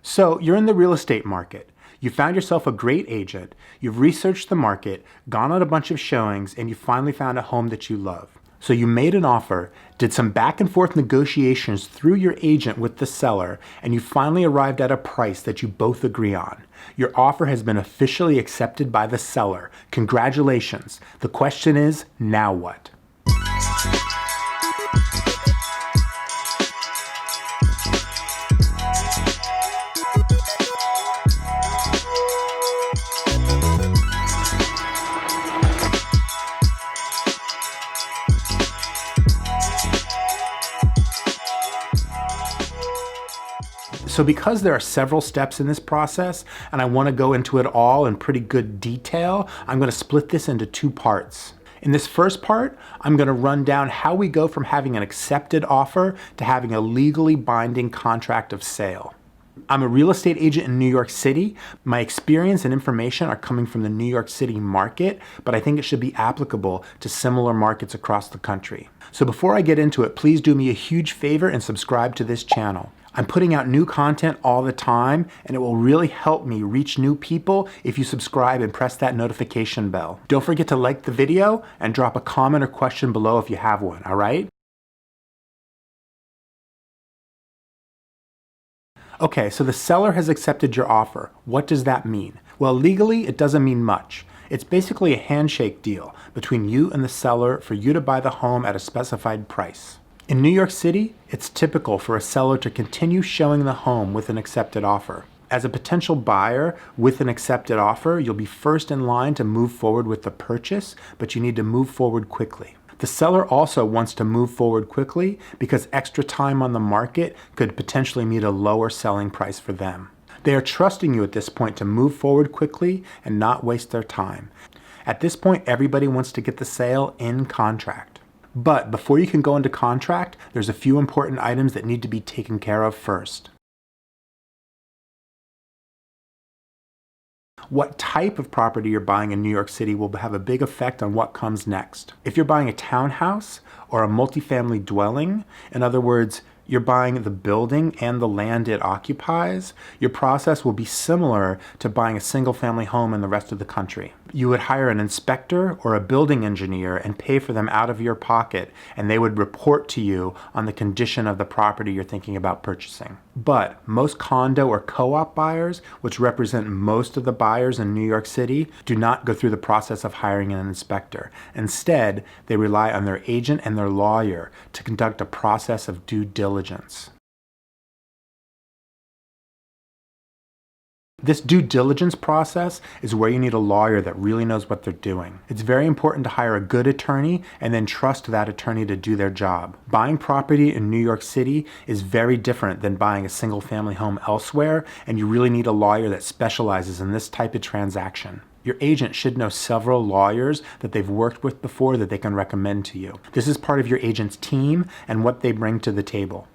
So you're in the real estate market. You found yourself a great agent. You've researched the market, gone on a bunch of showings, and you finally found a home that you love. So you made an offer, did some back and forth negotiations through your agent with the seller, and you finally arrived at a price that you both agree on. Your offer has been officially accepted by the seller. Congratulations. The question is, now what? So because there are several steps in this process, and I want to go into it all in pretty good detail, I'm going to split this into two parts. In this first part, I'm going to run down how we go from having an accepted offer to having a legally binding contract of sale. I'm a real estate agent in New York City. My experience and information are coming from the New York City market, but I think it should be applicable to similar markets across the country. So before I get into it, please do me a huge favor and subscribe to this channel. I'm putting out new content all the time, and it will really help me reach new people if you subscribe and press that notification bell. Don't forget to like the video and drop a comment or question below if you have one, all right? Okay, so the seller has accepted your offer. What does that mean? Well, legally, it doesn't mean much. It's basically a handshake deal between you and the seller for you to buy the home at a specified price. In New York City, it's typical for a seller to continue showing the home with an accepted offer. As a potential buyer with an accepted offer, you'll be first in line to move forward with the purchase, but you need to move forward quickly. The seller also wants to move forward quickly because extra time on the market could potentially mean a lower selling price for them. They are trusting you at this point to move forward quickly and not waste their time. At this point, everybody wants to get the sale in contract. But before you can go into contract, there's a few important items that need to be taken care of first. What type of property you're buying in New York City will have a big effect on what comes next. If you're buying a townhouse or a multifamily dwelling, in other words, you're buying the building and the land it occupies, your process will be similar to buying a single-family home in the rest of the country. You would hire an inspector or a building engineer and pay for them out of your pocket, and they would report to you on the condition of the property you're thinking about purchasing. But most condo or co-op buyers, which represent most of the buyers in New York City, do not go through the process of hiring an inspector. Instead, they rely on their agent and their lawyer to conduct a process of due diligence. This due diligence process is where you need a lawyer that really knows what they're doing. It's very important to hire a good attorney and then trust that attorney to do their job. Buying property in New York City is very different than buying a single-family home elsewhere, and you really need a lawyer that specializes in this type of transaction. Your agent should know several lawyers that they've worked with before that they can recommend to you. This is part of your agent's team and what they bring to the table.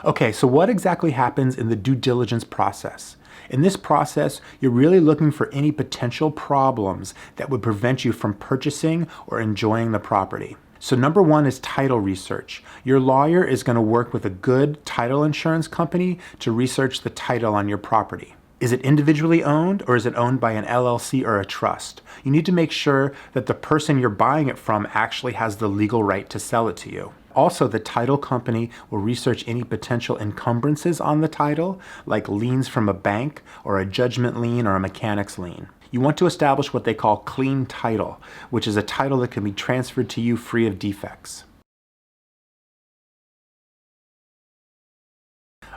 Okay, so what exactly happens in the due diligence process? In this process, you're really looking for any potential problems that would prevent you from purchasing or enjoying the property. So number one is title research. Your lawyer is going to work with a good title insurance company to research the title on your property. Is it individually owned, or is it owned by an LLC or a trust? You need to make sure that the person you're buying it from actually has the legal right to sell it to you. Also, the title company will research any potential encumbrances on the title, like liens from a bank or a judgment lien or a mechanic's lien. You want to establish what they call clean title, which is a title that can be transferred to you free of defects.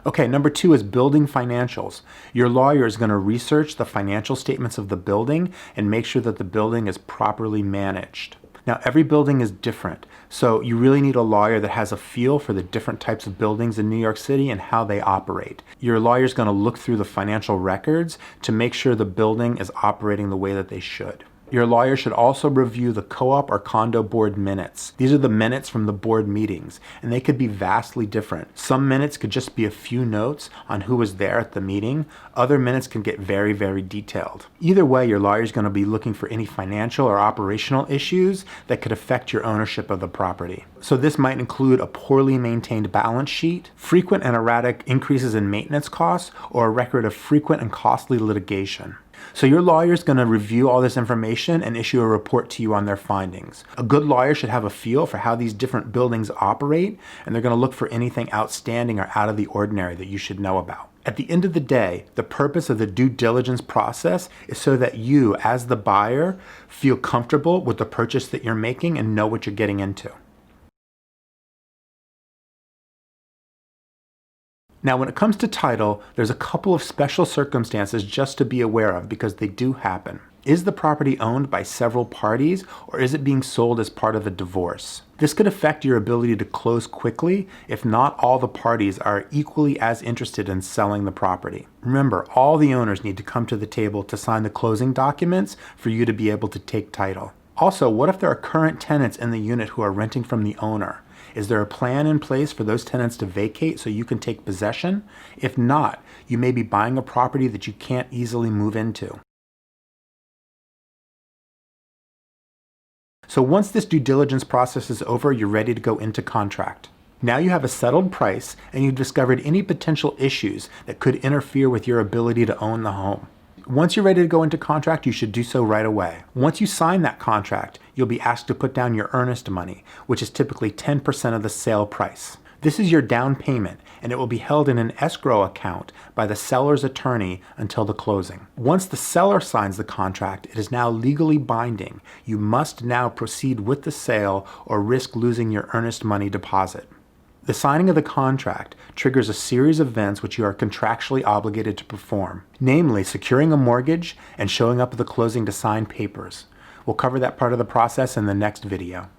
Okay, number two is building financials. Your lawyer is going to research the financial statements of the building and make sure that the building is properly managed. Now, every building is different, so you really need a lawyer that has a feel for the different types of buildings in New York City and how they operate. Your lawyer is going to look through the financial records to make sure the building is operating the way that they should. Your lawyer should also review the co-op or condo board minutes. These are the minutes from the board meetings, and they could be vastly different. Some minutes could just be a few notes on who was there at the meeting. Other minutes can get very, very detailed. Either way, your lawyer is going to be looking for any financial or operational issues that could affect your ownership of the property. So this might include a poorly maintained balance sheet, frequent and erratic increases in maintenance costs, or a record of frequent and costly litigation. So your lawyer is going to review all this information and issue a report to you on their findings. A good lawyer should have a feel for how these different buildings operate, and they're going to look for anything outstanding or out of the ordinary that you should know about. At the end of the day, the purpose of the due diligence process is so that you, as the buyer, feel comfortable with the purchase that you're making and know what you're getting into. Now, when it comes to title, there's a couple of special circumstances just to be aware of because they do happen. Is the property owned by several parties, or is it being sold as part of a divorce? This could affect your ability to close quickly if not all the parties are equally as interested in selling the property. Remember, all the owners need to come to the table to sign the closing documents for you to be able to take title. Also, what if there are current tenants in the unit who are renting from the owner? Is there a plan in place for those tenants to vacate so you can take possession? If not, you may be buying a property that you can't easily move into. So once this due diligence process is over, you're ready to go into contract. Now you have a settled price and you've discovered any potential issues that could interfere with your ability to own the home. Once you're ready to go into contract, you should do so right away. Once you sign that contract, you'll be asked to put down your earnest money, which is typically 10% of the sale price. This is your down payment, and it will be held in an escrow account by the seller's attorney until the closing. Once the seller signs the contract, it is now legally binding. You must now proceed with the sale or risk losing your earnest money deposit. The signing of the contract triggers a series of events which you are contractually obligated to perform, namely securing a mortgage and showing up at the closing to sign papers. We'll cover that part of the process in the next video.